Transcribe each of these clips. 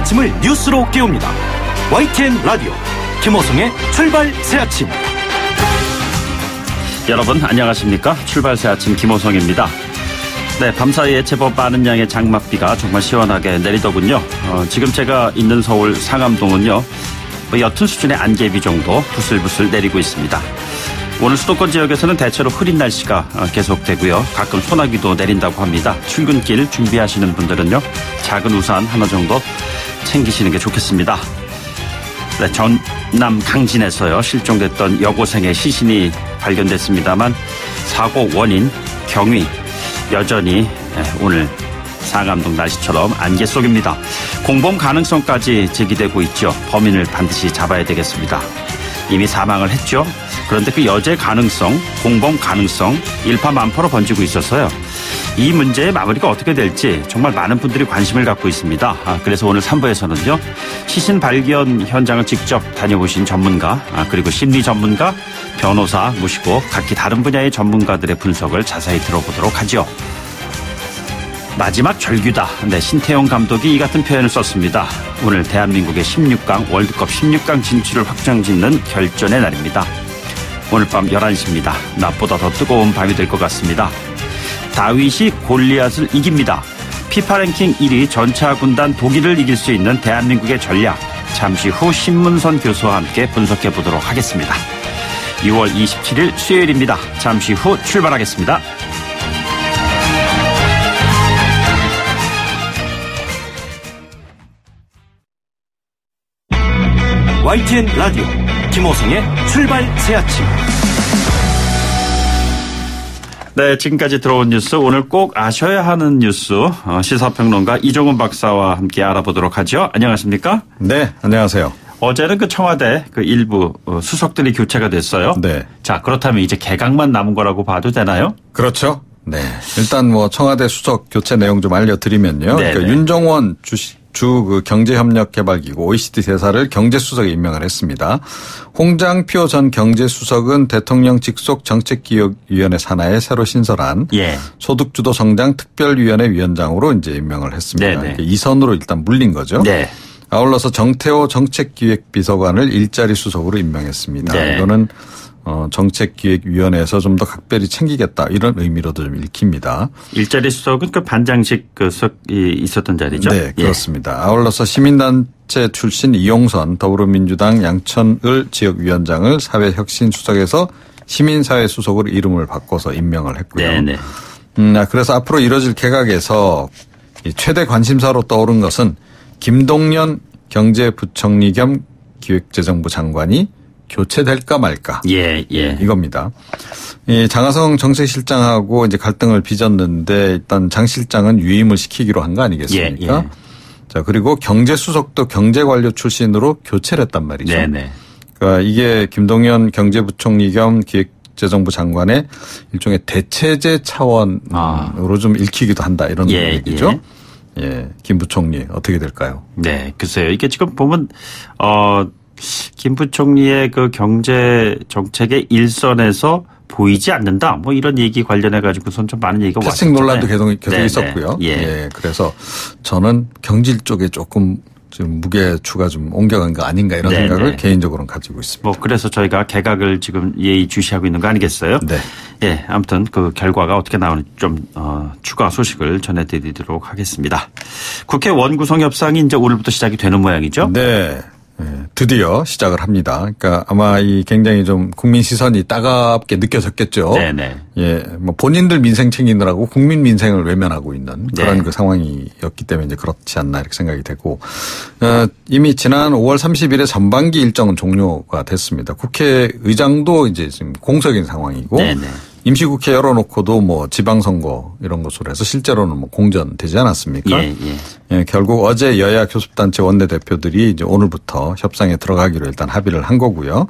아침을 뉴스로 깨웁니다. YTN 라디오 김호성의 출발 새아침. 여러분 안녕하십니까? 출발 새아침 김호성입니다. 네, 밤사이에 제법 많은 양의 장맛비가 정말 시원하게 내리더군요. 지금 제가 있는 서울 상암동은요, 옅은 수준의 안개비 정도 부슬부슬 내리고 있습니다. 오늘 수도권 지역에서는 대체로 흐린 날씨가 계속되고요. 가끔 소나기도 내린다고 합니다. 출근길 준비하시는 분들은요, 작은 우산 하나 정도 챙기시는 게 좋겠습니다. 네, 전남 강진에서요, 실종됐던 여고생의 시신이 발견됐습니다만 사고 원인 경위 여전히 오늘 상암동 날씨처럼 안개 속입니다. 공범 가능성까지 제기되고 있죠. 범인을 반드시 잡아야 되겠습니다. 이미 사망을 했죠. 그런데 그 여죄 가능성, 공범 가능성 일파만파로 번지고 있어서요. 이 문제의 마무리가 어떻게 될지 정말 많은 분들이 관심을 갖고 있습니다. 그래서 오늘 3부에서는요. 시신 발견 현장을 직접 다녀보신 전문가, 그리고 심리 전문가, 변호사 모시고 각기 다른 분야의 전문가들의 분석을 자세히 들어보도록 하죠. 마지막 절규다. 네, 신태용 감독이 이 같은 표현을 썼습니다. 오늘 대한민국의 16강 월드컵 16강 진출을 확정짓는 결전의 날입니다. 오늘 밤 11시입니다. 낮보다 더 뜨거운 밤이 될 것 같습니다. 다윗이 골리앗을 이깁니다. 피파 랭킹 1위 전차 군단 독일을 이길 수 있는 대한민국의 전략. 잠시 후 신문선 교수와 함께 분석해 보도록 하겠습니다. 6월 27일 수요일입니다. 잠시 후 출발하겠습니다. YTN 라디오 김호성의 출발 새아침. 네, 지금까지 들어온 뉴스, 오늘 꼭 아셔야 하는 뉴스, 시사평론가 이종훈 박사와 함께 알아보도록 하죠. 안녕하십니까? 네, 안녕하세요. 어제는 그 청와대 그 일부 수석들이 교체가 됐어요. 네. 자, 그렇다면 이제 개각만 남은 거라고 봐도 되나요? 그렇죠. 네. 일단 청와대 수석 교체 내용 좀 알려드리면요. 그러니까 윤정원 그 경제협력개발기구 OECD 대사를 경제수석에 임명을 했습니다. 홍장표 전 경제수석은 대통령 직속 정책기획위원회 산하에 새로 신설한 소득주도 성장 특별위원회 위원장으로 이제 임명을 했습니다. 그러니까 이선으로 일단 물린 거죠. 네. 아울러서 정태호 정책기획비서관을 일자리 수석으로 임명했습니다. 네. 이거는 정책기획위원회에서 좀 더 각별히 챙기겠다 이런 의미로도 좀 읽힙니다. 일자리 수석은 그 반장식 그 수석이 있었던 자리죠? 네, 그렇습니다. 아울러서 시민단체 출신 이용선 더불어민주당 양천을 지역위원장을 사회혁신수석에서 시민사회수석으로 이름을 바꿔서 임명을 했고요. 네네. 그래서 앞으로 이뤄질 개각에서 최대 관심사로 떠오른 것은 김동연 경제부총리 겸 기획재정부 장관이 교체될까 말까. 이겁니다. 이 장하성 정책실장하고 이제 갈등을 빚었는데 일단 장 실장은 유임을 시키기로 한 거 아니겠습니까? 자, 그리고 경제수석도 경제관료 출신으로 교체를 했단 말이죠. 네네. 그러니까 이게 김동연 경제부총리 겸 기획재정부 장관의 일종의 대체제 차원으로 좀 읽히기도 한다 이런 얘기죠. 김 부총리 어떻게 될까요? 네, 글쎄요. 이게 지금 보면 김 부총리의 그 경제 정책의 일선에서 보이지 않는다. 뭐 이런 얘기 관련해 가지고선 좀 많은 얘기가 왔었잖아요. 패싱 논란도 계속 있었고요. 그래서 저는 경질 쪽에 조금 지금 무게 추가 좀 옮겨간 거 아닌가 이런 생각을 개인적으로는 가지고 있습니다. 뭐 그래서 저희가 개각을 지금 예의주시하고 있는 거 아니겠어요? 네. 아무튼 그 결과가 어떻게 나오는지 좀 추가 소식을 전해드리도록 하겠습니다. 국회 원구성 협상이 이제 오늘부터 시작이 되는 모양이죠? 네. 드디어 시작을 합니다. 그러니까 아마 이 굉장히 좀 국민 시선이 따갑게 느껴졌겠죠. 네네. 뭐 본인들 민생 챙기느라고 국민 민생을 외면하고 있는 그런 그 상황이었기 때문에 이제 그렇지 않나 이렇게 생각이 되고, 이미 지난 5월 30일에 전반기 일정은 종료가 됐습니다. 국회의장도 이제 지금 공석인 상황이고. 네네. 임시국회 열어놓고도 뭐 지방선거 이런 것으로 해서 실제로는 뭐 공전되지 않았습니까? 결국 어제 여야 교섭단체 원내대표들이 이제 오늘부터 협상에 들어가기로 일단 합의를 한 거고요.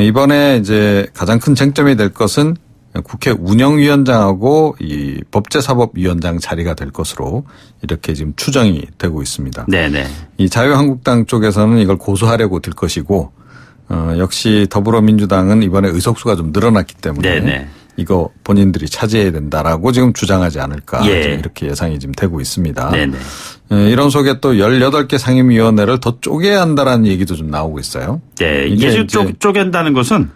이번에 이제 가장 큰 쟁점이 될 것은 국회 운영위원장하고 이 법제사법위원장 자리가 될 것으로 이렇게 지금 추정이 되고 있습니다. 네네. 이 자유한국당 쪽에서는 이걸 고수하려고 들 것이고, 역시 더불어민주당은 이번에 의석수가 좀 늘어났기 때문에 이거 본인들이 차지해야 된다라고 지금 주장하지 않을까 예. 지금 이렇게 예상이 지금 되고 있습니다. 네네. 이런 속에 또 18개 상임위원회를 더 쪼개야 한다라는 얘기도 좀 나오고 있어요. 네. 이게 쪼갠다는 것은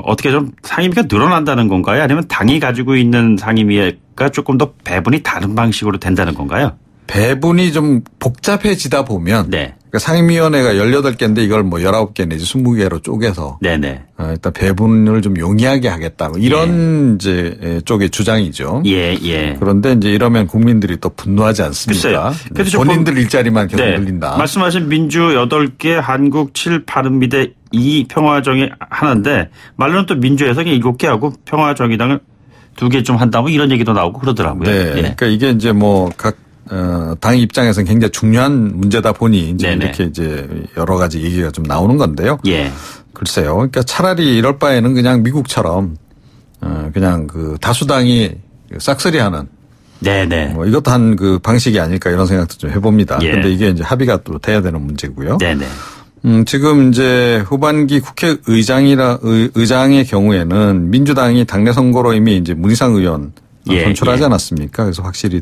어떻게 좀 상임위가 늘어난다는 건가요? 아니면 당이 가지고 있는 상임위가 조금 더 배분이 다른 방식으로 된다는 건가요? 배분이 좀 복잡해지다 보면 네. 그러니까 상임위원회가 18개인데 이걸 뭐 19개 내지 20개로 쪼개서 네네. 일단 배분을 좀 용이하게 하겠다. 뭐 이런 이제 쪽의 주장이죠. 예, 예. 그런데 이제 이러면 국민들이 또 분노하지 않습니까? 글쎄요. 본인들 일자리만 계속 네. 늘린다. 말씀하신 민주 8개, 한국 7, 바른미래 2, 평화정의 하나인데 말로는 또 민주에서 7개 하고 평화정의당을 2개 좀 한다고 이런 얘기도 나오고 그러더라고요. 네. 예. 그러니까 이게 이제 뭐 각 당 입장에서는 굉장히 중요한 문제다 보니 이제 이렇게 이제 여러 가지 얘기가 좀 나오는 건데요. 예. 글쎄요. 그러니까 차라리 이럴 바에는 그냥 미국처럼 그냥 그 다수당이 싹쓸이하는 네네. 뭐 이것도 한 그 방식이 아닐까 이런 생각도 좀 해봅니다. 예. 그런데 이게 이제 합의가 또 돼야 되는 문제고요. 네네. 지금 이제 후반기 의장의 경우에는 민주당이 당내 선거로 이미 이제 문희상 의원 선출하지 않았습니까? 그래서 확실시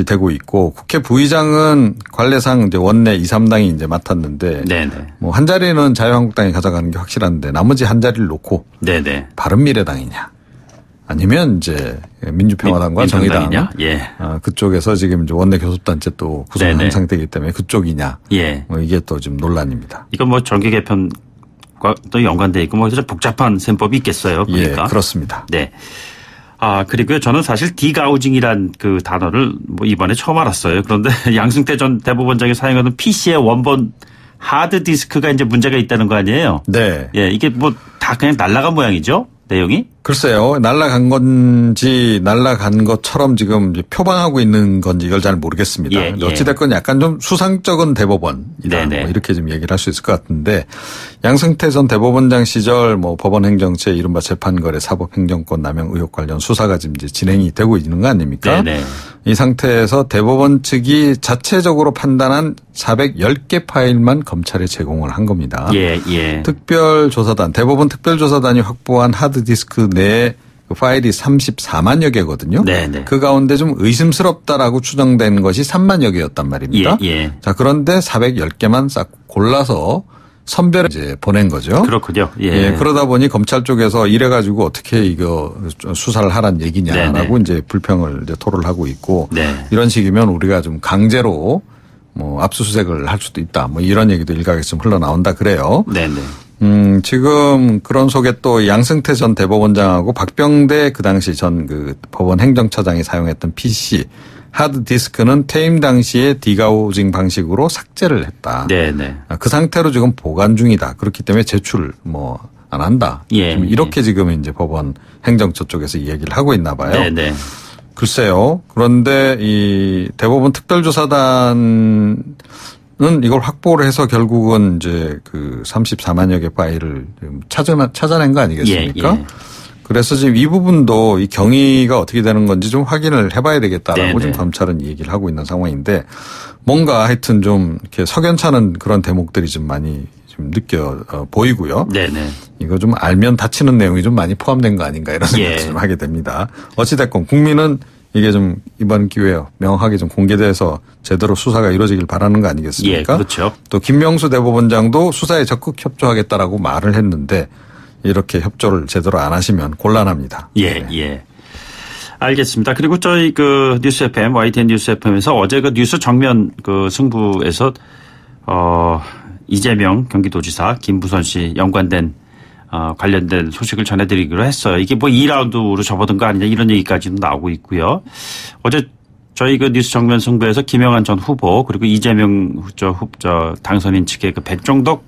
되고 있고 국회 부의장은 관례상 이제 원내 2, 3당이 이제 맡았는데 네네. 뭐 한 자리는 자유한국당이 가져가는 게 확실한데 나머지 한 자리를 놓고 네네. 바른미래당이냐 아니면 이제 민주평화당과 정의당 예. 그쪽에서 지금 이제 원내 교섭단체 또 구성한 상태이기 때문에 그쪽이냐 예. 뭐 이게 또 좀 논란입니다. 이건 뭐 정계 개편과 또 연관돼 있고 뭐 복잡한 셈법이 있겠어요. 보니까. 예, 그렇습니다. 네. 그리고요. 저는 사실 디가우징이란 그 단어를 뭐 이번에 처음 알았어요. 그런데 양승태 전 대법원장이 사용하는 PC의 원본 하드디스크가 이제 문제가 있다는 거 아니에요? 네. 예, 이게 뭐 다 그냥 날아간 모양이죠? 내용이? 글쎄요. 날아간 건지 날아간 것처럼 지금 이제 표방하고 있는 건지 이걸 잘 모르겠습니다. 예, 예. 어찌됐건 약간 좀 수상적인 대법원이다. 뭐 이렇게 좀 얘기를 할 수 있을 것 같은데 양승태 전 대법원장 시절 뭐 법원 행정처 이른바 재판거래 사법행정권 남용 의혹 관련 수사가 지금 이제 진행이 되고 있는 거 아닙니까? 네네. 이 상태에서 대법원 측이 자체적으로 판단한 410개 파일만 검찰에 제공을 한 겁니다. 예, 예. 대법원 특별조사단이 확보한 하드디스크 내 파일이 34만여 개거든요. 네네. 그 가운데 좀 의심스럽다라고 추정된 것이 3만여 개였단 말입니다. 예, 예. 자, 그런데 410개만 싹 골라서 선별해 이제 보낸 거죠. 그렇군요. 예. 예. 그러다 보니 검찰 쪽에서 이래가지고 어떻게 이거 수사를 하란 얘기냐라고 네네. 이제 불평을 이제 토로를 하고 있고 네. 이런 식이면 우리가 좀 강제로 뭐 압수수색을 할 수도 있다. 뭐 이런 얘기도 일각에서 좀 흘러나온다 그래요. 네네. 지금 그런 속에 또 양승태 전 대법원장하고 박병대 그 당시 전 그 법원 행정처장이 사용했던 PC 하드디스크는 퇴임 당시에 디가우징 방식으로 삭제를 했다. 네네. 그 상태로 지금 보관 중이다. 그렇기 때문에 제출 뭐 안 한다. 예. 이렇게 지금 이제 법원 행정처 쪽에서 얘기를 하고 있나 봐요. 네네. 글쎄요. 그런데 이 대법원 특별조사단은 이걸 확보를 해서 결국은 이제 그 34만여 개 파일을 찾아낸 거 아니겠습니까? 예, 예. 그래서 지금 이 부분도 이 경위가 어떻게 되는 건지 좀 확인을 해봐야 되겠다라고 네네. 지금 검찰은 얘기를 하고 있는 상황인데 뭔가 하여튼 좀 이렇게 석연찮은 그런 대목들이 좀 많이 좀 보이고요. 네네. 이거 좀 알면 다치는 내용이 좀 많이 포함된 거 아닌가 이런 생각을 좀 하게 됩니다. 어찌됐건 국민은 이게 좀 이번 기회에 명확하게 좀 공개돼서 제대로 수사가 이루어지길 바라는 거 아니겠습니까? 예, 그렇죠. 또 김명수 대법원장도 수사에 적극 협조하겠다라고 말을 했는데 이렇게 협조를 제대로 안 하시면 곤란합니다. 예, 예. 알겠습니다. 그리고 저희 그 뉴스 FM, YTN 뉴스 FM에서 어제 그 뉴스 정면 그 승부에서 이재명 경기도지사 김부선 씨 연관된 관련된 소식을 전해드리기로 했어요. 이게 뭐 2라운드로 접어든 거 아니냐 이런 얘기까지도 나오고 있고요. 어제 저희 그 뉴스 정면 승부에서 김영한 전 후보 그리고 이재명 당선인 측의 그 백종덕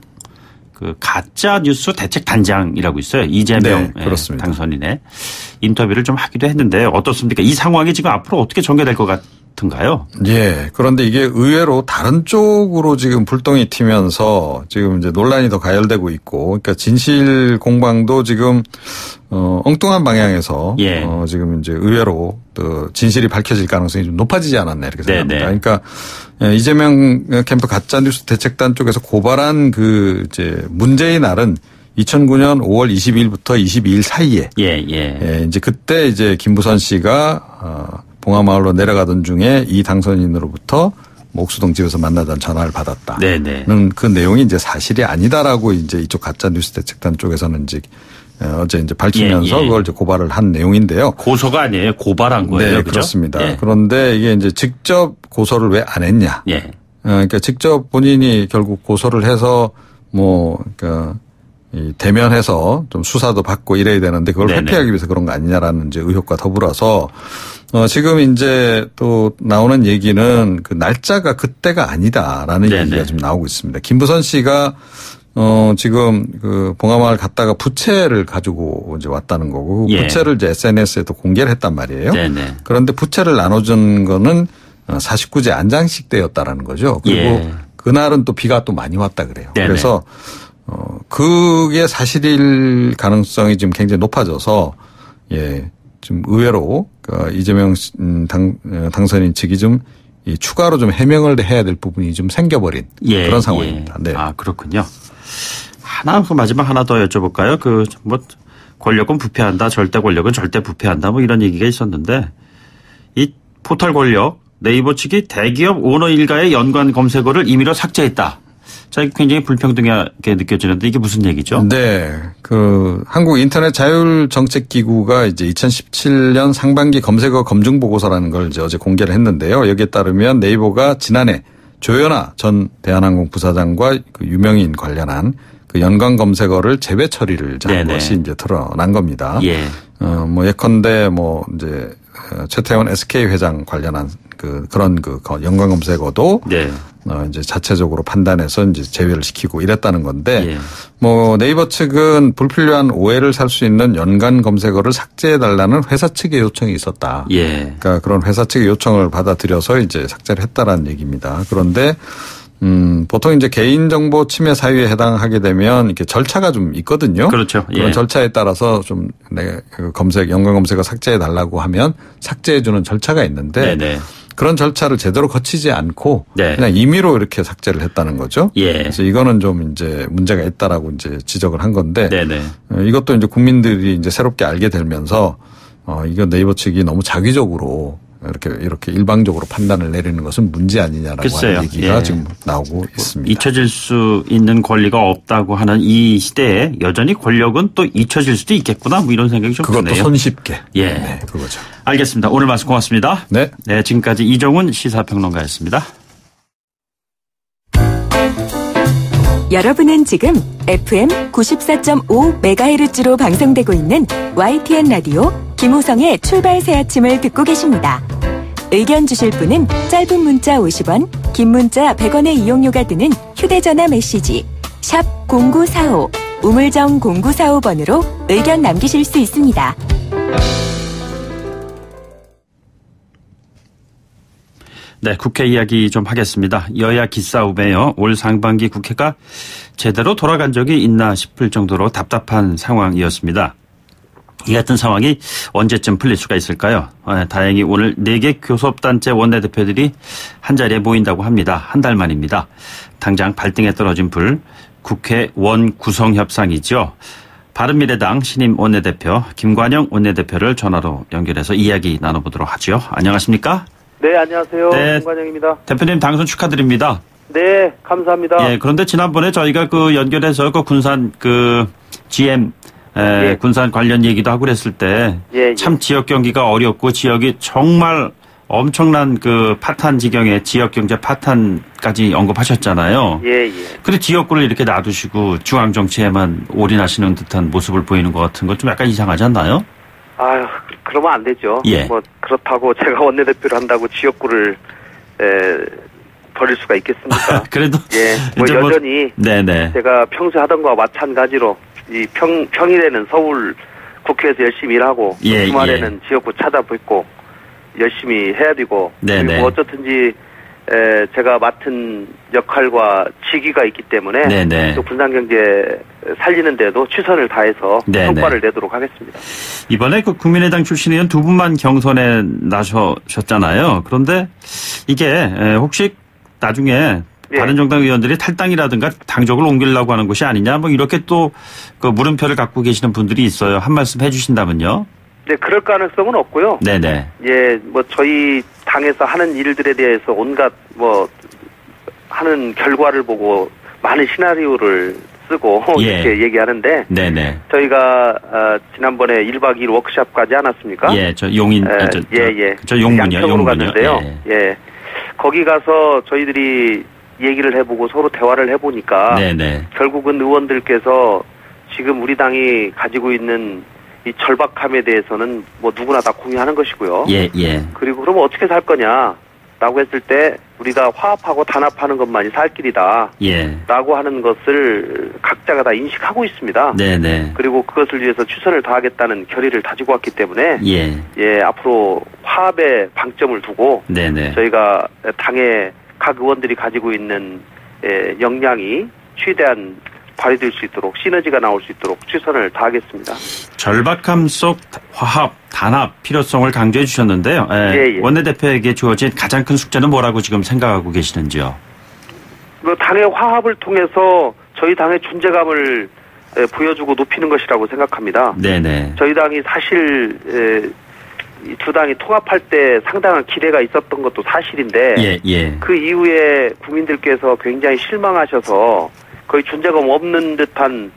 그 가짜 뉴스 대책 단장이라고 있어요. 이재명 네, 그렇습니다. 당선인의 인터뷰를 좀 하기도 했는데 어떻습니까? 이 상황이 지금 앞으로 어떻게 전개될 것 같은가요? 예. 그런데 이게 의외로 다른 쪽으로 지금 불똥이 튀면서 지금 이제 논란이 더 가열되고 있고, 그러니까 진실 공방도 지금 엉뚱한 방향에서 예. 지금 이제 의외로 또 진실이 밝혀질 가능성이 좀 높아지지 않았나 이렇게 생각합니다. 네네. 그러니까 이재명 캠프 가짜뉴스 대책단 쪽에서 고발한 그 이제 문제의 날은 2009년 5월 22일부터 22일 사이에 이제 그때 이제 김부선 씨가 봉하마을로 내려가던 중에 이 당선인으로부터 옥수동 집에서 만나자는 전화를 받았다는 그 내용이 이제 사실이 아니다라고 이제 이쪽 가짜 뉴스 대책단 쪽에서는 이제 어제 이제 밝히면서 그걸 이제 고발을 한 내용인데요. 고소가 아니에요. 고발한 거예요. 네, 그죠? 그렇습니다. 그런데 이게 이제 직접 고소를 왜 안 했냐. 그러니까 직접 본인이 결국 고소를 해서 그러니까 이 대면해서 좀 수사도 받고 이래야 되는데 그걸 회피하기 위해서 그런 거 아니냐라는 이제 의혹과 더불어서 지금 이제 또 나오는 얘기는 그 날짜가 그때가 아니다라는 얘기가 좀 나오고 있습니다. 김부선 씨가 지금 그 봉하마을 갔다가 부채를 가지고 이제 왔다는 거고 부채를 이제 SNS에 또 공개를 했단 말이에요. 그런데 부채를 나눠준 거는 49제 안장식 때였다라는 거죠. 그리고 그날은 또 비가 또 많이 왔다 그래요. 그래서 그게 사실일 가능성이 지금 굉장히 높아져서 좀 의외로 이재명 당선인 측이 좀 추가로 좀 해명을 해야 될 부분이 좀 생겨버린 그런 상황입니다. 네. 아, 그렇군요. 마지막 하나 더 여쭤볼까요? 권력은 부패한다. 절대 권력은 절대 부패한다. 이런 얘기가 있었는데 이 포털 권력 네이버 측이 대기업 오너 일가의 연관 검색어를 임의로 삭제했다. 자, 굉장히 불평등하게 느껴지는데 이게 무슨 얘기죠? 네. 한국인터넷자율정책기구가 이제 2017년 상반기 검색어 검증보고서라는 걸 이제 어제 공개를 했는데요. 여기에 따르면 네이버가 지난해 조현아 전 대한항공 부사장과 그 유명인 관련한 그 연관 검색어를 재배 처리를 한 것이 이제 드러난 겁니다. 예컨대 이제 최태원 SK 회장 관련한 그런 연관 검색어도 이제 자체적으로 판단해서 이제 제외를 시키고 이랬다는 건데 네이버 측은 불필요한 오해를 살 수 있는 연관 검색어를 삭제해달라는 회사 측의 요청이 있었다. 그러니까 그런 회사 측의 요청을 받아들여서 이제 삭제를 했다라는 얘기입니다. 그런데 보통 이제 개인정보 침해 사유에 해당하게 되면 이렇게 절차가 좀 있거든요. 그렇죠. 그런 절차에 따라서 좀 연관 검색어 삭제해달라고 하면 삭제해주는 절차가 있는데 그런 절차를 제대로 거치지 않고 그냥 임의로 이렇게 삭제를 했다는 거죠. 그래서 이거는 좀 이제 문제가 있다라고 이제 지적을 한 건데 이것도 이제 국민들이 이제 새롭게 알게 되면서 이거 네이버 측이 너무 자기적으로 이렇게 일방적으로 판단을 내리는 것은 문제 아니냐라고 하는 얘기가 지금 나오고 있습니다. 잊혀질 수 있는 권리가 없다고 하는 이 시대에 여전히 권력은 또 잊혀질 수도 있겠구나 이런 생각이 좀 드네요. 그것도 손쉽게. 네, 그거죠. 알겠습니다. 오늘 말씀 고맙습니다. 네, 지금까지 이종훈 시사평론가였습니다. 여러분은 지금 FM 94.5MHz로 방송되고 있는 YTN 라디오 김호성의 출발 새 아침을 듣고 계십니다. 의견 주실 분은 짧은 문자 50원, 긴 문자 100원의 이용료가 드는 휴대전화 메시지 샵 0945, 우물정 0945번으로 의견 남기실 수 있습니다. 네, 국회 이야기 좀 하겠습니다. 여야 기싸움에요. 올 상반기 국회가 제대로 돌아간 적이 있나 싶을 정도로 답답한 상황이었습니다. 이 같은 상황이 언제쯤 풀릴 수가 있을까요? 다행히 오늘 4개 교섭단체 원내대표들이 한자리에 모인다고 합니다. 한 달 만입니다. 당장 발등에 떨어진 불, 국회 원구성협상이죠. 바른미래당 신임 원내대표 김관영 원내대표를 전화로 연결해서 이야기 나눠보도록 하죠. 안녕하십니까? 네, 안녕하세요. 김관영입니다. 대표님 당선 축하드립니다. 네, 감사합니다. 그런데 지난번에 저희가 연결해서 군산 GM 군산 관련 얘기도 하고 그랬을 때 참 지역 경기가 어렵고 지역이 정말 엄청난 파탄 지경의 지역 경제 파탄까지 언급하셨잖아요. 그런데 지역구를 이렇게 놔두시고 중앙 정치에만 올인하시는 듯한 모습을 보이는 것 같은 건 좀 약간 이상하지 않나요? 아유, 그러면 안 되죠. 그렇다고 제가 원내대표를 한다고 지역구를 버릴 수가 있겠습니까? 그래도 여전히 제가 평소에 하던 거와 마찬가지로 이 평일에는 서울 국회에서 열심히 일하고 주말에는 지역구 찾아뵙고 열심히 해야 되고 그리고 어쨌든지 제가 맡은 역할과 직위가 있기 때문에 또 군산경제 살리는 데도 최선을 다해서 성과를 내도록 하겠습니다. 이번에 국민의당 출신 의원 2분만 경선에 나서셨잖아요. 그런데 이게 혹시 나중에 바른정당 의원들이 탈당이라든가 당적을 옮기려고 하는 것이 아니냐 뭐 이렇게 또 그 물음표를 갖고 계시는 분들이 있어요. 한 말씀 해주신다면요. 네, 그럴 가능성은 없고요. 네네. 예, 뭐 저희 당에서 하는 일들에 대해서 온갖 뭐 하는 결과를 보고 많은 시나리오를 쓰고 이렇게 얘기하는데 네네. 저희가 지난번에 1박 2일 워크숍 가지 않았습니까? 예, 저 용인 저 용문이요. 양평으로 갔는데요. 예. 거기 가서 저희들이 얘기를 해보고 서로 대화를 해보니까 네네. 결국은 의원들께서 지금 우리 당이 가지고 있는 이 절박함에 대해서는 뭐 누구나 다 공유하는 것이고요. 예. 그리고 그러면 어떻게 살 거냐라고 했을 때 우리가 화합하고 단합하는 것만이 살 길이다. 라고 하는 것을 각자가 다 인식하고 있습니다. 네네. 그리고 그것을 위해서 최선을 다하겠다는 결의를 다지고 왔기 때문에 앞으로 화합에 방점을 두고 네네. 저희가 당의 각 의원들이 가지고 있는 역량이 최대한 발휘될 수 있도록 시너지가 나올 수 있도록 최선을 다하겠습니다. 절박함 속 화합, 단합 필요성을 강조해 주셨는데요. 원내대표에게 주어진 가장 큰 숙제는 뭐라고 지금 생각하고 계시는지요? 그 당의 화합을 통해서 저희 당의 존재감을 보여주고 높이는 것이라고 생각합니다. 네네. 저희 당이 사실 이 두 당이 통합할 때 상당한 기대가 있었던 것도 사실인데 그 이후에 국민들께서 굉장히 실망하셔서 거의 존재감 없는 듯한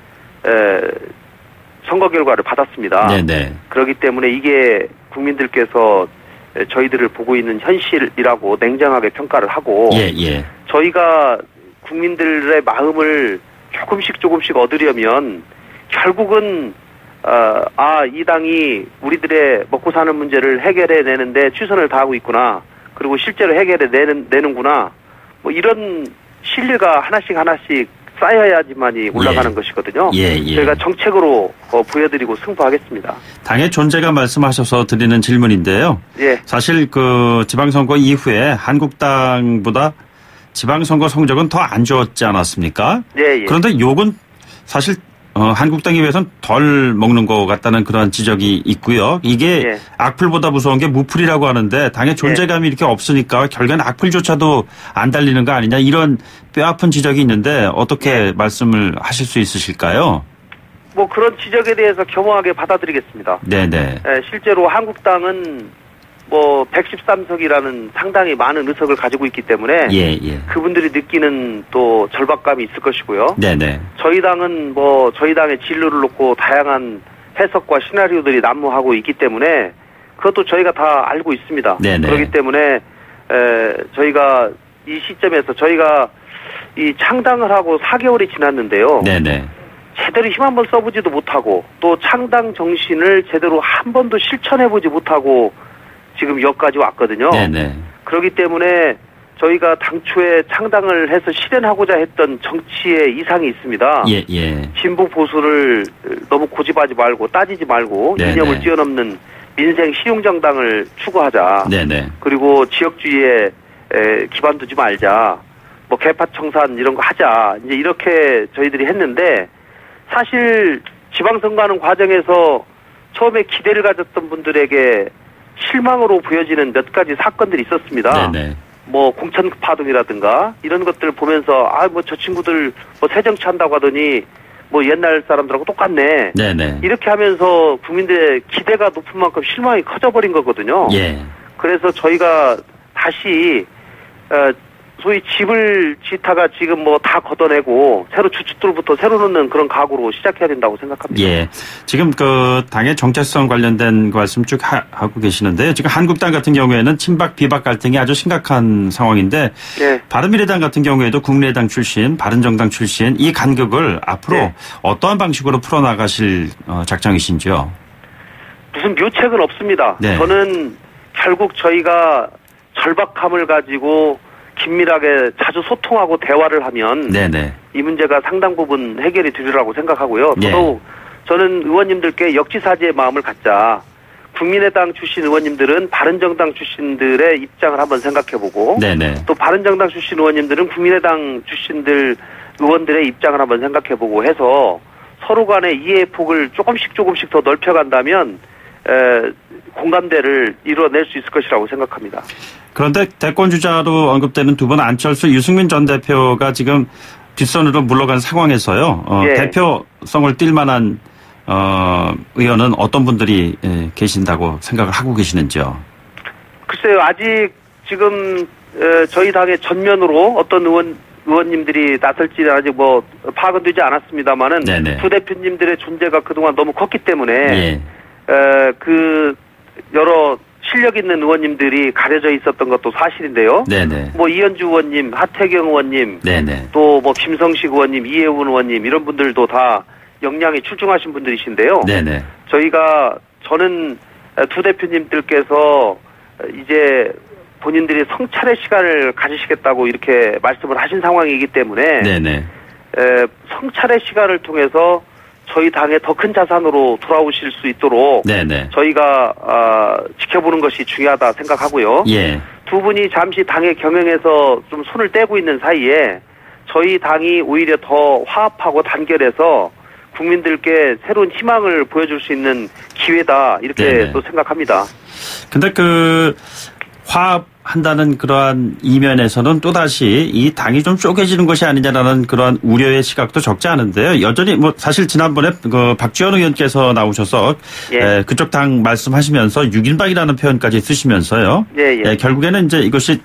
선거 결과를 받았습니다. 네네. 그렇기 때문에 이게 국민들께서 저희들을 보고 있는 현실이라고 냉정하게 평가를 하고 저희가 국민들의 마음을 조금씩 얻으려면 결국은 이 당이 우리들의 먹고 사는 문제를 해결해내는데 최선을 다하고 있구나. 그리고 실제로 해결해내는구나. 뭐 이런 신뢰가 하나씩 쌓여야지만이 올라가는 것이거든요. 저희가 정책으로 보여드리고 승부하겠습니다. 당의 존재감 말씀하셔서 드리는 질문인데요. 사실 그 지방선거 이후에 한국당보다 지방선거 성적은 더 안 좋았지 않았습니까? 그런데 욕은 사실 한국당에 비해서는 덜 먹는 것 같다는 그런 지적이 있고요. 이게 악플보다 무서운 게 무플이라고 하는데 당의 존재감이 이렇게 없으니까 결국엔 악플조차도 안 달리는 거 아니냐 이런 뼈아픈 지적이 있는데 어떻게 말씀을 하실 수 있으실까요? 뭐 그런 지적에 대해서 겸허하게 받아들이겠습니다. 네네. 실제로 한국당은 뭐 113석이라는 상당히 많은 의석을 가지고 있기 때문에 그분들이 느끼는 또 절박감이 있을 것이고요. 네네. 저희 당은 뭐 저희 당의 진로를 놓고 다양한 해석과 시나리오들이 난무하고 있기 때문에 그것도 저희가 다 알고 있습니다. 네네. 그렇기 때문에 저희가 이 시점에서 저희가 이 창당을 하고 4개월이 지났는데요. 네네. 제대로 힘 한번 써보지도 못하고 또 창당 정신을 제대로 한 번도 실천해보지 못하고 지금 여기까지 왔거든요. 네네. 그렇기 때문에 저희가 당초에 창당을 해서 실현하고자 했던 정치의 이상이 있습니다. 진보 보수를 너무 고집하지 말고 따지지 말고 이념을 뛰어넘는 민생 실용정당을 추구하자. 그리고 지역주의에 기반 두지 말자. 뭐 개파 청산 이런 거 하자. 이제 이렇게 저희들이 했는데 사실 지방선거하는 과정에서 처음에 기대를 가졌던 분들에게 실망으로 보여지는 몇 가지 사건들이 있었습니다. 뭐 공천파동이라든가 이런 것들을 보면서 뭐 저 친구들 뭐 새 정치 한다고 하더니 뭐 옛날 사람들하고 똑같네. 이렇게 하면서 국민들의 기대가 높은 만큼 실망이 커져버린 거거든요. 그래서 저희가 다시 소위 집을 짓다가 지금 뭐 다 걷어내고 새로 주춧돌부터 새로 놓는 그런 각오로 시작해야 된다고 생각합니다. 지금 그 당의 정체성 관련된 말씀 쭉 하고 계시는데요. 지금 한국당 같은 경우에는 친박 비박 갈등이 아주 심각한 상황인데 바른미래당 같은 경우에도 국민의당 출신, 바른정당 출신 이 간극을 앞으로 어떠한 방식으로 풀어나가실 작정이신지요? 무슨 묘책은 없습니다. 저는 결국 저희가 절박함을 가지고 긴밀하게 자주 소통하고 대화를 하면 이 문제가 상당 부분 해결이 되리라고 생각하고요. 더더욱 저는 의원님들께 역지사지의 마음을 갖자. 국민의당 출신 의원님들은 바른정당 출신들의 입장을 한번 생각해보고 또 바른정당 출신 의원님들은 국민의당 출신들 의원들의 입장을 한번 생각해보고 해서 서로 간의 이해의 폭을 조금씩 더 넓혀간다면 공감대를 이뤄낼 수 있을 것이라고 생각합니다. 그런데 대권 주자로 언급되는 두 분 안철수, 유승민 전 대표가 지금 뒷선으로 물러간 상황에서요. 예. 대표성을 띌 만한 의원은 어떤 분들이 계신다고 생각을 하고 계시는지요? 글쎄요. 아직 지금 저희 당의 전면으로 어떤 의원님들이 나설지는 아직 뭐 파악은 되지 않았습니다만은 네네. 두 대표님들의 존재가 그동안 너무 컸기 때문에 예. 그 여러 실력 있는 의원님들이 가려져 있었던 것도 사실인데요. 네네. 뭐 이현주 의원님, 하태경 의원님, 또 뭐 김성식 의원님, 이혜훈 의원님 이런 분들도 다 역량이 출중하신 분들이신데요. 네네. 저는 두 대표님들께서 이제 본인들이 성찰의 시간을 가지시겠다고 이렇게 말씀을 하신 상황이기 때문에 네네. 성찰의 시간을 통해서 저희 당의 더 큰 자산으로 돌아오실 수 있도록 네네. 저희가 지켜보는 것이 중요하다 생각하고요. 예. 두 분이 잠시 당의 경영에서 좀 손을 떼고 있는 사이에 저희 당이 오히려 더 화합하고 단결해서 국민들께 새로운 희망을 보여줄 수 있는 기회다 이렇게 네네. 또 생각합니다. 근데 화합한다는 그러한 이면에서는 또다시 이 당이 좀 쪼개지는 것이 아니냐라는 그러한 우려의 시각도 적지 않은데요. 여전히 뭐 사실 지난번에 박지원 의원께서 나오셔서 예. 그쪽 당 말씀하시면서 6인방이라는 표현까지 쓰시면서요. 예. 결국에는 이제 이것이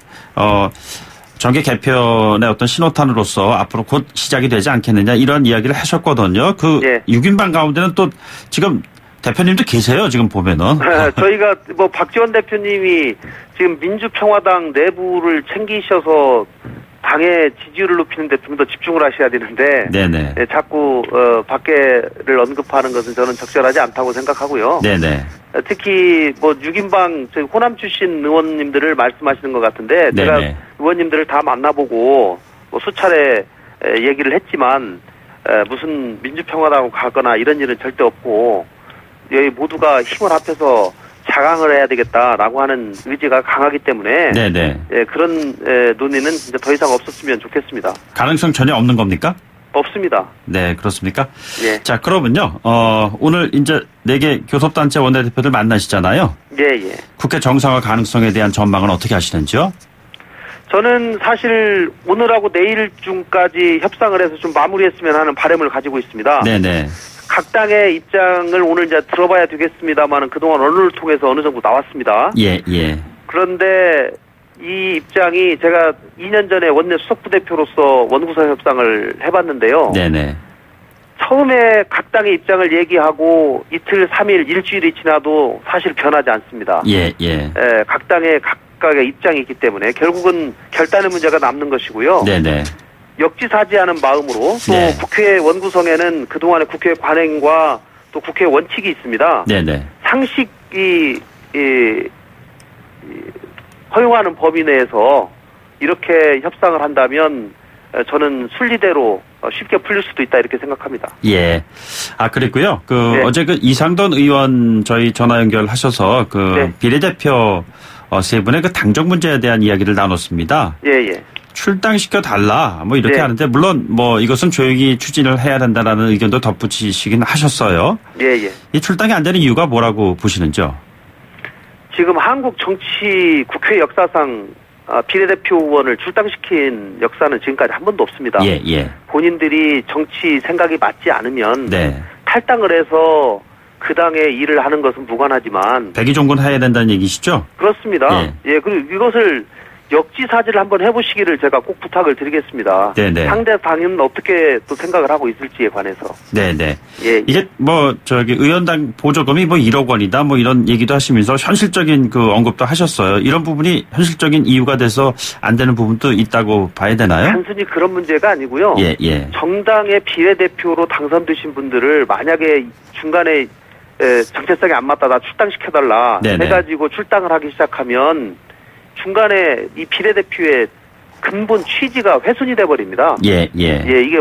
정계 개편의 어떤 신호탄으로서 앞으로 곧 시작이 되지 않겠느냐 이런 이야기를 하셨거든요. 6인방 가운데는 또 지금 대표님도 계세요, 지금 보면은. 저희가 뭐 박지원 대표님이 지금 민주평화당 내부를 챙기셔서 당의 지지율을 높이는데 좀 더 집중을 하셔야 되는데 네네. 자꾸 밖에를 언급하는 것은 저는 적절하지 않다고 생각하고요. 네네. 특히 뭐 6인방 저희 호남 출신 의원님들을 말씀하시는 것 같은데 네네. 제가 의원님들을 다 만나보고 뭐 수차례 얘기를 했지만 무슨 민주평화당 가거나 이런 일은 절대 없고 여기 모두가 힘을 합해서 자강을 해야 되겠다라고 하는 의지가 강하기 때문에 네네. 그런 논의는 이제 더 이상 없었으면 좋겠습니다. 가능성 전혀 없는 겁니까? 없습니다. 네, 그렇습니까? 예. 자, 그러면요. 오늘 이제 4개 교섭단체 원내대표들 만나시잖아요. 예. 국회 정상화 가능성에 대한 전망은 어떻게 하시는지요? 저는 사실 오늘하고 내일 중까지 협상을 해서 좀 마무리했으면 하는 바람을 가지고 있습니다. 네네. 각 당의 입장을 오늘 이제 들어봐야 되겠습니다만은 그동안 언론을 통해서 어느 정도 나왔습니다. 예. 그런데 이 입장이 제가 2년 전에 원내 수석부대표로서 원구성 협상을 해봤는데요. 네네. 처음에 각 당의 입장을 얘기하고 이틀, 3일, 일주일이 지나도 사실 변하지 않습니다. 예. 각 당의 각각의 입장이 있기 때문에 결국은 결단의 문제가 남는 것이고요. 네네. 역지사지하는 마음으로 또 네. 국회 원구성에는 그동안의 국회 관행과 또 국회 원칙이 있습니다. 네네. 상식이 허용하는 범위 내에서 이렇게 협상을 한다면 저는 순리대로 쉽게 풀릴 수도 있다 이렇게 생각합니다. 예. 그랬고요. 네. 어제 이상돈 의원 저희 전화 연결하셔서 네. 비례대표 세 분의 당적 문제에 대한 이야기를 나눴습니다. 예. 출당시켜 달라 뭐 이렇게 네. 하는데 물론 뭐 이것은 조용히 추진을 해야 된다라는 의견도 덧붙이시긴 하셨어요. 예. 이 출당이 안 되는 이유가 뭐라고 보시는지요? 지금 한국 정치 국회 역사상 비례대표 의원을 출당시킨 역사는 지금까지 한 번도 없습니다. 예. 본인들이 정치 생각이 맞지 않으면 네. 탈당을 해서 그 당의 일을 하는 것은 무관하지만 백의종군 해야 된다는 얘기시죠? 그렇습니다. 예. 그리고 이것을 역지사지를 한번 해보시기를 제가 꼭 부탁을 드리겠습니다. 네네. 상대 당은 어떻게 또 생각을 하고 있을지에 관해서. 네네. 예. 이게 의원당 보조금이 1억 원이다 이런 얘기도 하시면서 현실적인 언급도 하셨어요. 이런 부분이 현실적인 이유가 돼서 안 되는 부분도 있다고 봐야 되나요? 단순히 그런 문제가 아니고요. 예. 정당의 비례대표로 당선되신 분들을 만약에 중간에 정체성이 안 맞다 나 출당시켜달라 해가지고 출당을 하기 시작하면 중간에 이 비례대표의 근본 취지가 훼손이 돼버립니다. 예. 이게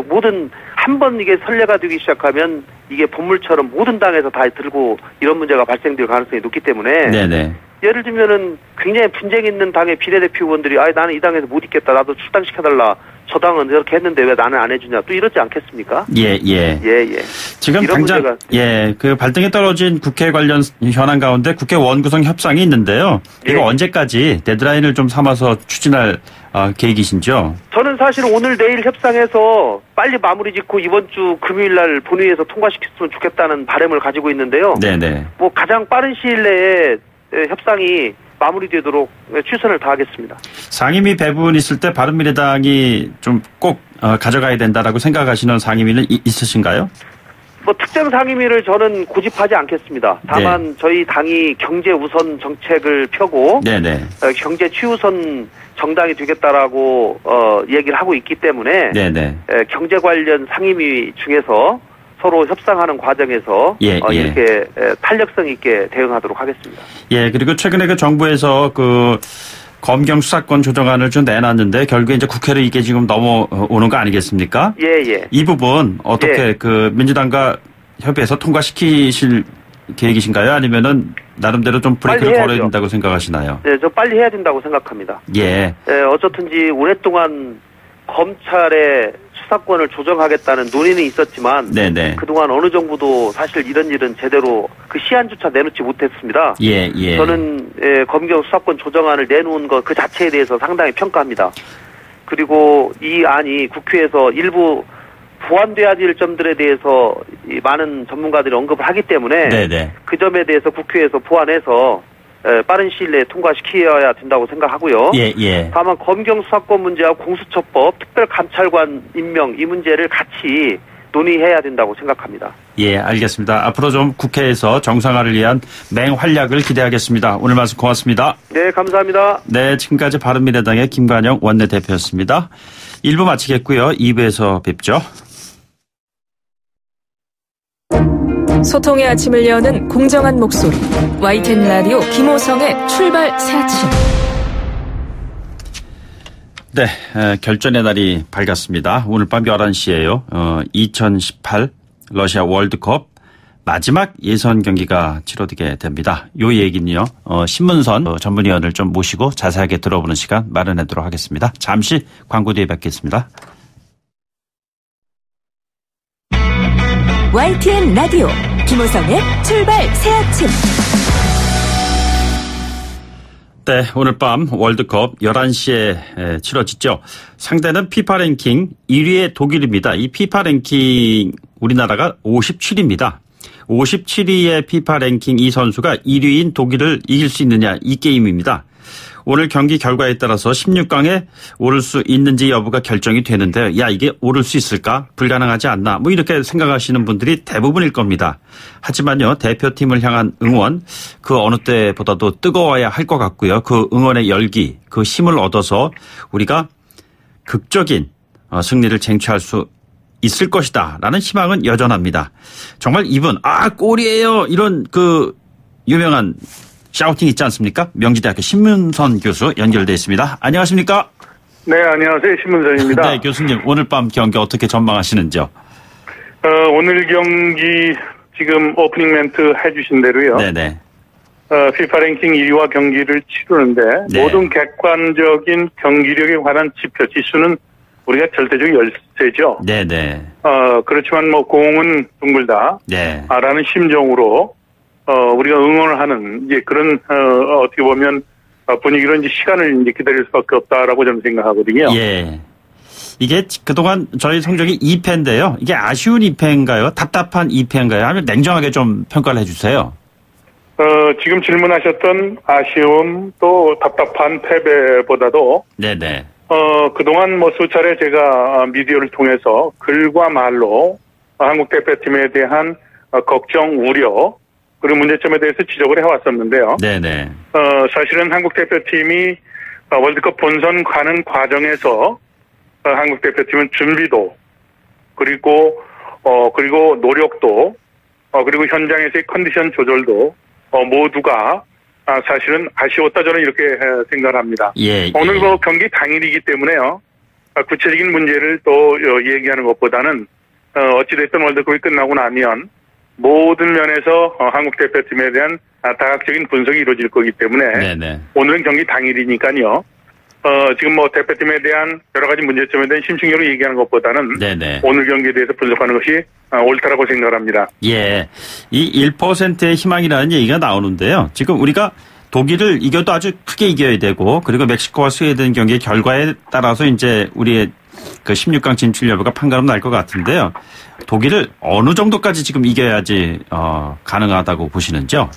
한번 이게 선례가 되기 시작하면 이게 본물처럼 모든 당에서 다 들고 이런 문제가 발생될 가능성이 높기 때문에. 네네. 예를 들면은 굉장히 분쟁 있는 당의 비례대표 의원들이 나는 이 당에서 못 있겠다. 나도 출당시켜달라. 저당은 이렇게 했는데 왜 나는 안 해주냐 또 이러지 않겠습니까? 예. 지금 당장 그 발등에 떨어진 국회 관련 현안 가운데 국회 원구성 협상이 있는데요. 이거 언제까지 데드라인을 좀 삼아서 추진할 계획이신지요? 저는 사실 오늘 내일 협상해서 빨리 마무리 짓고 이번 주 금요일 날 본회의에서 통과시켰으면 좋겠다는 바람을 가지고 있는데요. 네네. 뭐 가장 빠른 시일 내에 협상이 마무리되도록 최선을 다하겠습니다. 상임위 배분 있을 때 바른미래당이 좀 꼭 가져가야 된다라고 생각하시는 상임위는 있으신가요? 뭐 특정 상임위를 저는 고집하지 않겠습니다. 다만 저희 당이 경제 우선 정책을 펴고 경제 최우선 정당이 되겠다라고 얘기를 하고 있기 때문에 경제 관련 상임위 중에서 서로 협상하는 과정에서 이렇게 탄력성 있게 대응하도록 하겠습니다. 예, 그리고 최근에 그 정부에서 그 검경 수사권 조정안을 좀 내놨는데 결국에 이제 국회로 이게 지금 넘어오는 거 아니겠습니까? 예. 이 부분 어떻게 그 민주당과 협의해서 통과시키실 계획이신가요? 아니면은 나름대로 좀 브레이크를 걸어야 된다고 생각하시나요? 네, 저 빨리 해야 된다고 생각합니다. 어쨌든지 오랫동안 검찰의 수사권을 조정하겠다는 논의는 있었지만 그동안 어느 정부도 사실 이런 일은 제대로 그 시한조차 내놓지 못했습니다. 저는 검경 수사권 조정안을 내놓은 것 그 자체에 대해서 상당히 평가합니다. 그리고 이 안이 국회에서 일부 보완돼야 될 점들에 대해서 많은 전문가들이 언급을 하기 때문에 그 점에 대해서 국회에서 보완해서 빠른 시일 내에 통과시켜야 된다고 생각하고요. 다만 검경 수사권 문제와 공수처법, 특별감찰관 임명 이 문제를 같이 논의해야 된다고 생각합니다. 알겠습니다. 앞으로 좀 국회에서 정상화를 위한 맹활약을 기대하겠습니다. 오늘 말씀 고맙습니다. 네, 감사합니다. 네, 지금까지 바른미래당의 김관영 원내대표였습니다. 1부 마치겠고요. 2부에서 뵙죠. 소통의 아침을 여는 공정한 목소리 YTN 라디오 김호성의 출발 새 아침. 네, 결전의 날이 밝았습니다. 오늘 밤 11시에요. 2018 러시아 월드컵 마지막 예선 경기가 치러지게 됩니다. 요 얘기는요. 신문선 전문위원을 좀 모시고 자세하게 들어보는 시간 마련하도록 하겠습니다. 잠시 광고 뒤에 뵙겠습니다. YTN 라디오 김호성의 출발 새 아침. 네, 오늘 밤 월드컵 11시에 치러지죠. 상대는 피파 랭킹 1위의 독일입니다. 이 피파 랭킹 우리나라가 57위입니다. 57위의 피파 랭킹 이 선수가 1위인 독일을 이길 수 있느냐 이 게임입니다. 오늘 경기 결과에 따라서 16강에 오를 수 있는지 여부가 결정이 되는데 이게 오를 수 있을까? 불가능하지 않나? 뭐 이렇게 생각하시는 분들이 대부분일 겁니다. 하지만요. 대표팀을 향한 응원 그 어느 때보다도 뜨거워야 할 것 같고요. 그 응원의 열기, 그 힘을 얻어서 우리가 극적인 승리를 쟁취할 수 있을 것이다 라는 희망은 여전합니다. 정말 이분 골이에요 이런 그 유명한 샤우팅 있지 않습니까? 명지대학교 신문선 교수 연결돼 있습니다. 안녕하십니까? 네, 안녕하세요. 신문선입니다. 네, 교수님 오늘 밤 경기 어떻게 전망하시는지요? 오늘 경기 지금 오프닝 멘트 해주신 대로요. 네네. 피파 랭킹 1위와 경기를 치르는데 모든 객관적인 경기력에 관한 지표, 지수는 우리가 절대적 열세죠. 네네. 그렇지만 공은 둥글다. 라는 심정으로 우리가 응원을 하는 이제 그런 어떻게 보면 분위기로 이제 시간을 이제 기다릴 수밖에 없다라고 저는 생각하거든요. 이게 그동안 저희 성적이 2패인데요. 이게 아쉬운 2패인가요? 답답한 2패인가요? 아니면 냉정하게 좀 평가를 해주세요. 지금 질문하셨던 아쉬움 또 답답한 패배보다도 그동안 수차례 제가 미디어를 통해서 글과 말로 한국 대표팀에 대한 걱정, 우려 그리고 문제점에 대해서 지적을 해왔었는데요. 사실은 한국 대표팀이 월드컵 본선 가는 과정에서 한국 대표팀은 준비도 그리고 노력도 그리고 현장에서의 컨디션 조절도 모두가 사실은 아쉬웠다 저는 이렇게 생각을 합니다. 오늘 경기 당일이기 때문에요. 구체적인 문제를 또 얘기하는 것보다는 어찌됐든 월드컵이 끝나고 나면 모든 면에서 한국 대표팀에 대한 다각적인 분석이 이루어질 거기 때문에 오늘은 경기 당일이니까요. 지금 뭐 대표팀에 대한 여러 가지 문제점에 대한 심층적으로 얘기하는 것보다는 네네. 오늘 경기에 대해서 분석하는 것이 옳다라고 생각합니다. 예. 이 1%의 희망이라는 얘기가 나오는데요. 지금 우리가 독일을 이겨도 아주 크게 이겨야 되고 그리고 멕시코와 스웨덴 경기의 결과에 따라서 이제 우리의 그 16강 진출 여부가 판가름 날 것 같은데요. 독일을 어느 정도까지 지금 이겨야지 가능하다고 보시는지요?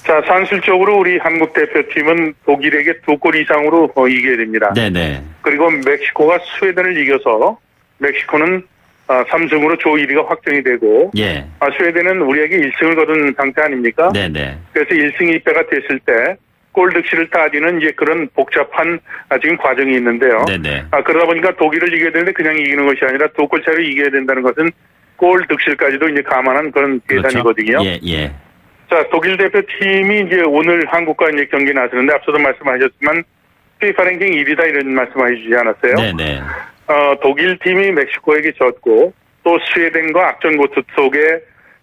자, 산술적으로 우리 한국 대표팀은 독일에게 2골 이상으로 이겨야 됩니다. 네네. 그리고 멕시코가 스웨덴을 이겨서 멕시코는 3승으로 조 1위가 확정이 되고 예. 스웨덴은 우리에게 1승을 거둔 상태 아닙니까? 네네. 그래서 1승 2패가 됐을 때 골 득실을 따지는 이제 그런 복잡한 지금 과정이 있는데요. 네네. 그러다 보니까 독일을 이겨야 되는데 그냥 이기는 것이 아니라 2골 차로 이겨야 된다는 것은 골 득실까지도 이제 감안한 그런 계산이거든요. 그렇죠. 예, 예. 자, 독일 대표팀이 이제 오늘 한국과 이제 경기 나서는데 앞서도 말씀하셨지만 FIFA 랭킹 1위다 이런 말씀해 주지 않았어요? 네네. 독일 팀이 멕시코에게 졌고 또 스웨덴과 악전고투 속에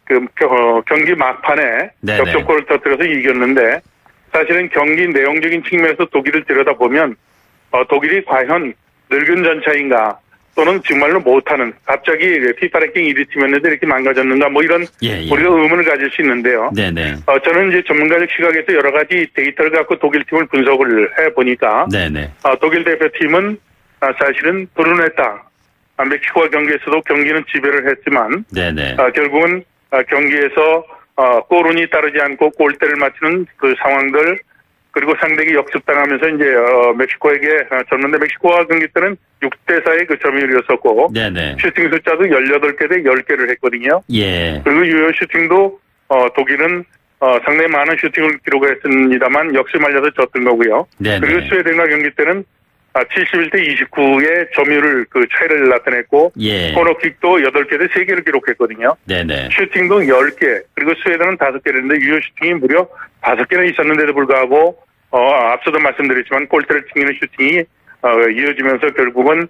그 경기 막판에 역전골을 터뜨려서 이겼는데 사실은 경기 내용적인 측면에서 독일을 들여다보면 독일이 과연 늙은 전차인가 또는 정말로 못하는 갑자기 FIFA 랭킹 1위 팀이었는데 이렇게 망가졌는가 뭐 이런 우리가 의문을 가질 수 있는데요. 네네. 저는 이제 전문가적 시각에서 여러 가지 데이터를 갖고 독일 팀을 분석을 해보니까 네네. 독일 대표팀은 사실은 불운했다. 멕시코와 경기에서도 경기는 지배를 했지만 네네. 결국은 경기에서 골운이 따르지 않고 골대를 맞추는 그 상황들 그리고 상대에게 역습당하면서 이제 멕시코에게 졌는데 멕시코와 경기 때는 6대4의 그 점유율이었었고 네네. 슈팅 숫자도 18개 대 10개를 했거든요. 예. 그리고 유효 슈팅도 독일은 상당히 많은 슈팅을 기록했습니다만 역시 말려서 졌던 거고요. 네네. 그리고 스웨덴과 경기 때는 71대 29의 점유율을 그 차이를 나타냈고 예. 코너킥도 8개 대 3개를 기록했거든요. 네네. 슈팅도 10개 그리고 스웨덴은 5개를 했는데 유효 슈팅이 무려 5개나 있었는데도 불구하고 앞서도 말씀드렸지만 골대를 튕기는 슈팅이 이어지면서 결국은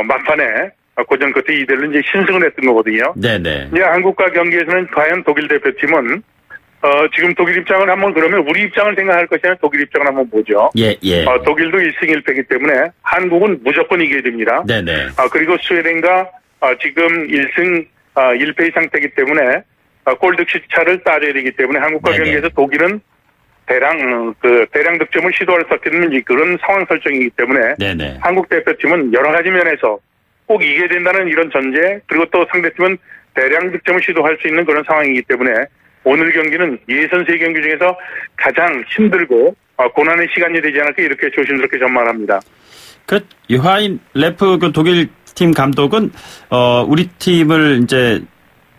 막판에 고전 끝에 2대1로 이제 신승을 했던 거거든요. 네네. 이제 한국과 경기에서는 과연 독일 대표팀은 지금 독일 입장을 한번 그러면 우리 입장을 생각할 것이 아니라 독일 입장을 한번 보죠. 예, 예. 독일도 1승 1패이기 때문에 한국은 무조건 이겨야 됩니다. 네네. 그리고 스웨덴과 지금 1승 1패의 상태이기 때문에 골 득실 차를 따져야 되기 때문에 한국과 네네. 경기에서 독일은 대량 득점을 시도할 수 없는 그런 상황 설정이기 때문에 네네. 한국 대표팀은 여러 가지 면에서 꼭 이겨야 된다는 이런 전제 그리고 또 상대팀은 대량 득점을 시도할 수 있는 그런 상황이기 때문에 오늘 경기는 예선 3경기 중에서 가장 힘들고 고난의 시간이 되지 않을까 이렇게 조심스럽게 전망합니다. 그 요하임 레프 그 독일 팀 감독은 우리 팀을 이제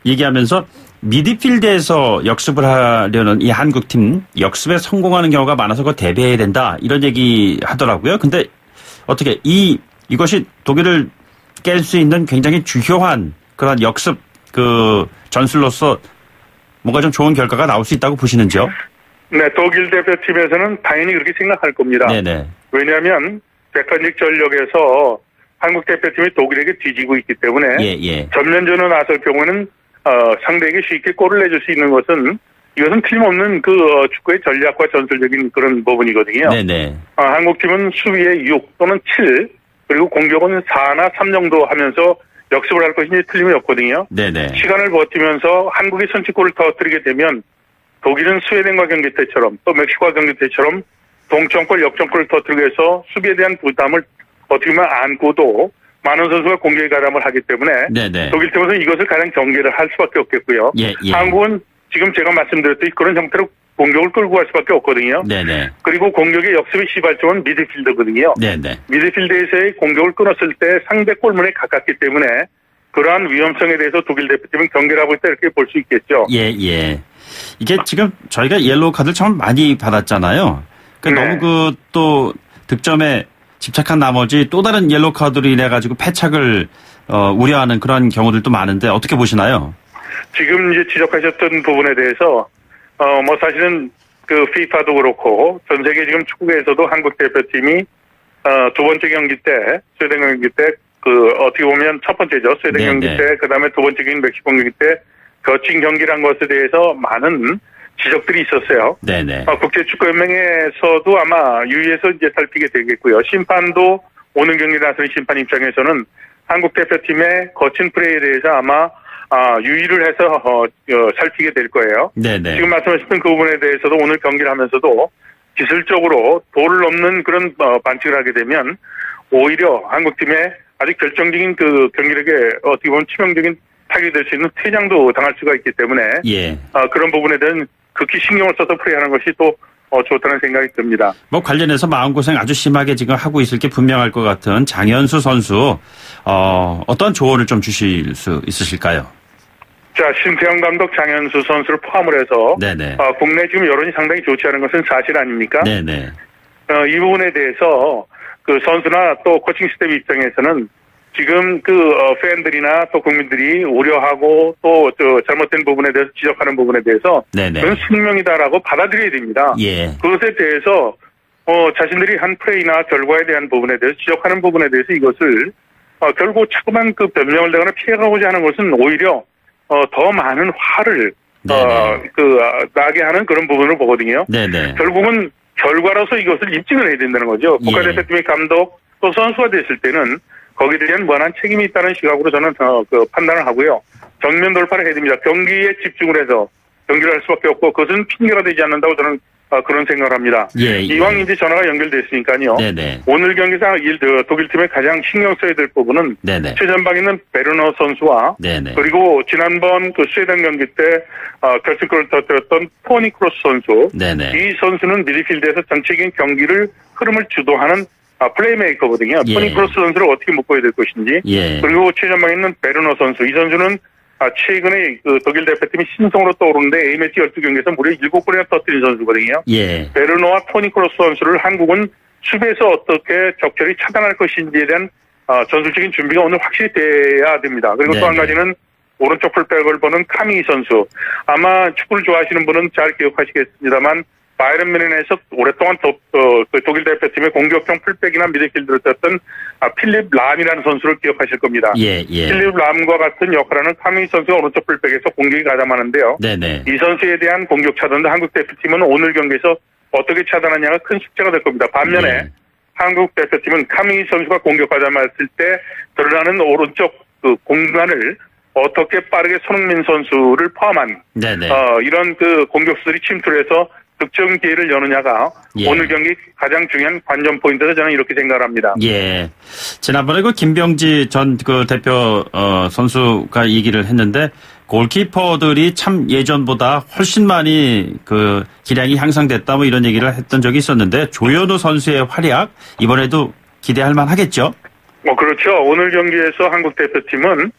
얘기하면서 미드필드에서 역습을 하려는 이 한국 팀 역습에 성공하는 경우가 많아서 그거 대비해야 된다 이런 얘기 하더라고요. 근데 어떻게 이것이 독일을 깰 수 있는 굉장히 주요한 그런 역습 그 전술로서 뭔가 좀 좋은 결과가 나올 수 있다고 보시는지요? 네, 독일 대표팀에서는 당연히 그렇게 생각할 겁니다. 네네. 왜냐하면 객관적 전력에서 한국 대표팀이 독일에게 뒤지고 있기 때문에 전면전으로 나설 경우는 상대에게 쉽게 골을 내줄 수 있는 것은 이것은 틀림없는 그 축구의 전략과 전술적인 그런 부분이거든요. 네네. 한국팀은 수비에 6 또는 7 그리고 공격은 4나 3 정도 하면서 역습을 할 것이 틀림이 없거든요. 네네. 시간을 버티면서 한국이 선취골을 터뜨리게 되면 독일은 스웨덴과 경기 때처럼 또 멕시코와 경기 때처럼 동점골, 역전골을 터뜨리기 위해서 수비에 대한 부담을 어떻게 보면 안고도 많은 선수가 공격에 가담을 하기 때문에 네네. 독일 팀에서 이것을 가장 경계를 할 수밖에 없겠고요. 한국은 지금 제가 말씀드렸듯이 그런 형태로 공격을 끌고 갈 수밖에 없거든요. 네네. 그리고 공격의 역습의 시발점은 미드필더거든요. 네네. 미드필드에서의 공격을 끊었을 때 상대 골문에 가깝기 때문에 그러한 위험성에 대해서 독일 대표팀은 경계를 하고 있다 이렇게 볼 수 있겠죠. 예. 이게 지금 저희가 옐로우 카드를 참 많이 받았잖아요. 너무 또 득점에 집착한 나머지 또 다른 옐로우 카드로 인해 가지고 패착을 우려하는 그런 경우들도 많은데 어떻게 보시나요? 지금 이제 지적하셨던 부분에 대해서 뭐 사실은 그 FIFA도 그렇고 전 세계 지금 축구계에서도 한국 대표팀이 두 번째 경기 때 스웨덴 경기 때 그 어떻게 보면 첫 번째죠. 스웨덴 경기 때 그다음에 두 번째 경기 멕시코 경기 때 거친 경기란 것에 대해서 많은 지적들이 있었어요. 네네. 국제축구연맹에서도 아마 유의해서 이제 살피게 되겠고요. 심판도 오늘 경기에 나서는 심판 입장에서는 한국 대표팀의 거친 플레이에 대해서 아마 유의를 해서 살피게 될 거예요. 네네. 지금 말씀하셨던 그 부분에 대해서도 오늘 경기를 하면서도 기술적으로 도를 넘는 그런 반칙을 하게 되면 오히려 한국팀의 아주 결정적인 그 경기력에 어떻게 보면 치명적인 타격이 될 수 있는 퇴장도 당할 수가 있기 때문에 예. 그런 부분에 대한 극히 신경을 써서 플레이하는 것이 또 좋다는 생각이 듭니다. 뭐 관련해서 마음고생 아주 심하게 지금 하고 있을 게 분명할 것 같은 장현수 선수 어떤 조언을 좀 주실 수 있으실까요? 자, 심태영 감독, 장현수 선수를 포함을 해서 네네. 국내 지금 여론이 상당히 좋지 않은 것은 사실 아닙니까? 네네. 이 부분에 대해서 그 선수나 또 코칭 스텝 입장에서는 지금 그 팬들이나 또 국민들이 우려하고 또 잘못된 부분에 대해서 지적하는 부분에 대해서 네네. 그건 숙명이다라고 받아들여야 됩니다. 예. 그것에 대해서 자신들이 한 플레이나 결과에 대한 부분에 대해서 지적하는 부분에 대해서 이것을 결국 자꾸만 그 변명을 내거나 피해가고자 하는 것은 오히려 더 많은 화를 나게 하는 그런 부분을 보거든요. 네네. 결국은 결과로서 이것을 입증을 해야 된다는 거죠. 국가대표팀의 감독 또 선수가 됐을 때는 거기에 대한 무한한 책임이 있다는 시각으로 저는 판단을 하고요. 정면 돌파를 해야 됩니다. 경기에 집중을 해서 경기를 할 수밖에 없고 그것은 핑계가 되지 않는다고 저는 그런 생각을 합니다. 예. 이왕 이제 전화가 연결됐으니까요. 네네. 오늘 경기에서 독일팀의 가장 신경 써야 될 부분은 네네. 최전방에 있는 베르너 선수와 네네. 그리고 지난번 그 스웨덴 경기 때 결승골을 터뜨렸던 토니 크로스 선수. 네네. 이 선수는 미드필드에서 전체적인 경기를 흐름을 주도하는 플레이메이커거든요. 예. 토니 크로스 선수를 어떻게 묶어야 될 것인지. 예. 그리고 최전방에 있는 베르너 선수. 이 선수는 최근에 그 독일 대표팀이 신성으로 떠오르는데 A매치 12경기에서 무려 7골이나 터뜨린 선수거든요. 예. 베르노와 토니 크로스 선수를 한국은 수비에서 어떻게 적절히 차단할 것인지에 대한 전술적인 준비가 오늘 확실히 돼야 됩니다. 그리고 또 한 가지는 오른쪽 풀백을 보는 카미 선수. 아마 축구를 좋아하시는 분은 잘 기억하시겠습니다만 바이에른 뮌헨에서 오랫동안 독일 대표팀의 공격형 풀백이나 미드필드를 썼던 필립 람이라는 선수를 기억하실 겁니다. 예. 필립 람과 같은 역할을 하는 카미 선수가 오른쪽 풀백에서 공격이 가담하는데요. 네네. 이 선수에 대한 공격 차단도 한국 대표팀은 오늘 경기에서 어떻게 차단하냐가 큰 숙제가 될 겁니다. 반면에 한국 대표팀은 카미 선수가 공격하자마자 때 드러나는 오른쪽 그 공간을 어떻게 빠르게 손흥민 선수를 포함한 이런 그 공격수들이 침투를 해서 득점 기회를 여느냐가 오늘 경기 가장 중요한 관전 포인트다 저는 이렇게 생각합니다. 예. 지난번에 그 김병지 전 그 대표 선수가 얘기를 했는데 골키퍼들이 참 예전보다 훨씬 많이 그 기량이 향상됐다 뭐 이런 얘기를 했던 적이 있었는데 조현우 선수의 활약 이번에도 기대할 만하겠죠? 그렇죠. 오늘 경기에서 한국 대표팀은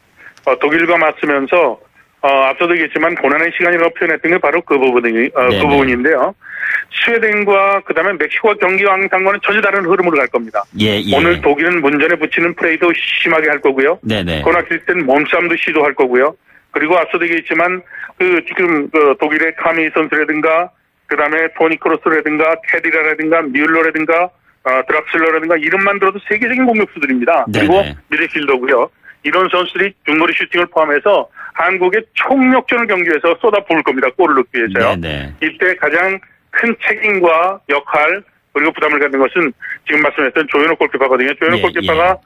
독일과 맞서면서 앞서도 얘기했지만 고난의 시간이라고 표현했던 게 바로 그 부분인데요. 스웨덴과 그다음에 멕시코와 경기 양상과는 전혀 다른 흐름으로 갈 겁니다. 오늘 독일은 문전에 붙이는 플레이도 심하게 할 거고요. 코너킥 때는 몸싸움도 시도할 거고요. 그리고 앞서도 얘기했지만 지금 독일의 카미 선수라든가 그다음에 토니 크로스라든가 캐디라라든가 뮬러라든가 드락슬러라든가 이름만 들어도 세계적인 공격수들입니다. 그리고 미드필더고요. 이런 선수들이 중거리 슈팅을 포함해서 한국의 총력전을 경기에서 쏟아부을 겁니다. 골을 넣기 위해서요. 이때 가장 큰 책임과 역할 그리고 부담을 갖는 것은 지금 말씀하셨던 조현우 골키퍼거든요. 조현우 골키퍼가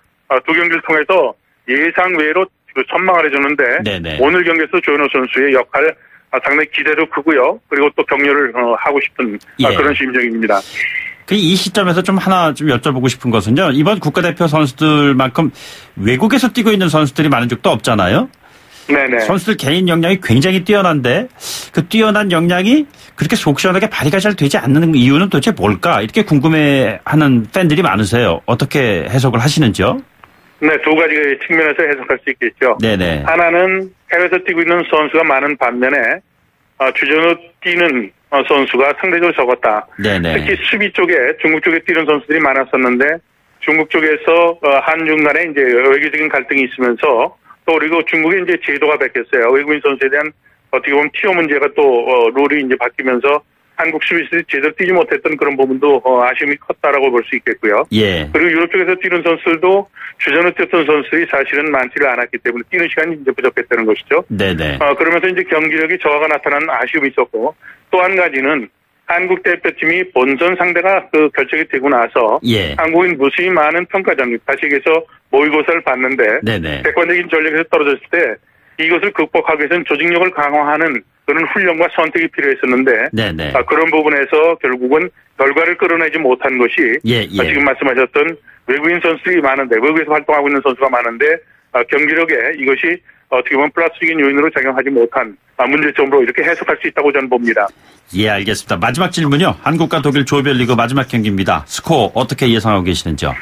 두 경기를 통해서 예상 외로 선망을 해줬는데 오늘 경기에서 조현우 선수의 역할 상당히 기대도 크고요. 그리고 또 격려를 하고 싶은 그런 심정입니다. 이 시점에서 좀 하나 좀 여쭤보고 싶은 것은요. 이번 국가대표 선수들만큼 외국에서 뛰고 있는 선수들이 많은 적도 없잖아요. 선수들 개인 역량이 굉장히 뛰어난데 그 뛰어난 역량이 그렇게 속 시원하게 발휘가 잘 되지 않는 이유는 도대체 뭘까? 이렇게 궁금해하는 팬들이 많으세요. 어떻게 해석을 하시는지요? 두 가지 측면에서 해석할 수 있겠죠. 하나는 해외에서 뛰고 있는 선수가 많은 반면에 주전으로 뛰는 선수가 상대적으로 적었다. 특히 수비 쪽에 중국 쪽에 뛰는 선수들이 많았었는데 중국 쪽에서 한중 간에 이제 외교적인 갈등이 있으면서 또 그리고 중국의 이제 제도가 바뀌었어요. 외국인 선수에 대한 어떻게 보면 티어 문제가 또 룰이 이제 바뀌면서 한국 수비수들이 제대로 뛰지 못했던 그런 부분도 아쉬움이 컸다라고 볼 수 있겠고요. 예. 그리고 유럽 쪽에서 뛰는 선수들도 주전을 뛰었던 선수들이 사실은 많지를 않았기 때문에 뛰는 시간이 이제 부족했다는 것이죠. 네네. 그러면서 이제 경기력이 저하가 나타나는 아쉬움이 있었고 또 한 가지는 한국 대표팀이 본선 상대가 결정이 되고 나서 예. 한국인 무수히 많은 평가전 다시 얘기해서 모의고사를 봤는데 네네. 객관적인 전력에서 떨어졌을 때 이것을 극복하기 위해서는 조직력을 강화하는 그런 훈련과 선택이 필요했었는데 네네. 그런 부분에서 결국은 결과를 끌어내지 못한 것이 예. 지금 말씀하셨던 외국인 선수들이 많은데 외국에서 활동하고 있는 선수가 많은데 경기력에 이것이 어떻게 보면 플러스적인 요인으로 작용하지 못한 문제점으로 이렇게 해석할 수 있다고 저는 봅니다. 예, 알겠습니다. 마지막 질문요. 한국과 독일 조별리그 마지막 경기입니다. 스코어 어떻게 예상하고 계시는지요?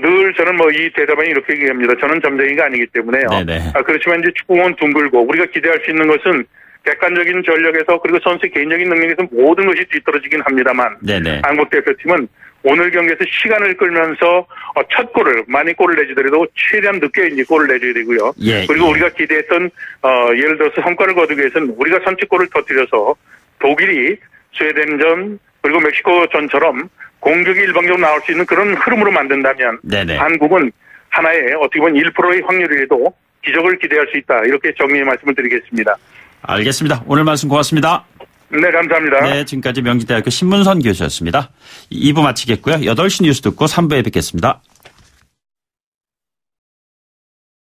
늘 저는 이 대답은 이렇게 얘기합니다. 저는 점쟁이가 아니기 때문에요. 네네. 그렇지만 이제 축구공은 둥글고 우리가 기대할 수 있는 것은 객관적인 전력에서 그리고 선수의 개인적인 능력에서 모든 것이 뒤떨어지긴 합니다만 네네. 한국 대표팀은 오늘 경기에서 시간을 끌면서 첫 골을 많이 골을 내주더라도 최대한 늦게 이제 골을 내줘야 되고요. 예, 그리고 예. 우리가 기대했던 예를 들어서 성과를 거두기 위해서는 우리가 선취골을 터뜨려서 독일이 스웨덴전 그리고 멕시코전처럼 공격이 일방적으로 나올 수 있는 그런 흐름으로 만든다면 네네. 한국은 하나의 어떻게 보면 1%의 확률이라도 기적을 기대할 수 있다. 이렇게 정리의 말씀을 드리겠습니다. 알겠습니다. 오늘 말씀 고맙습니다. 네, 감사합니다. 네, 지금까지 명지대학교 신문선 교수였습니다. 2부 마치겠고요. 8시 뉴스 듣고 3부에 뵙겠습니다.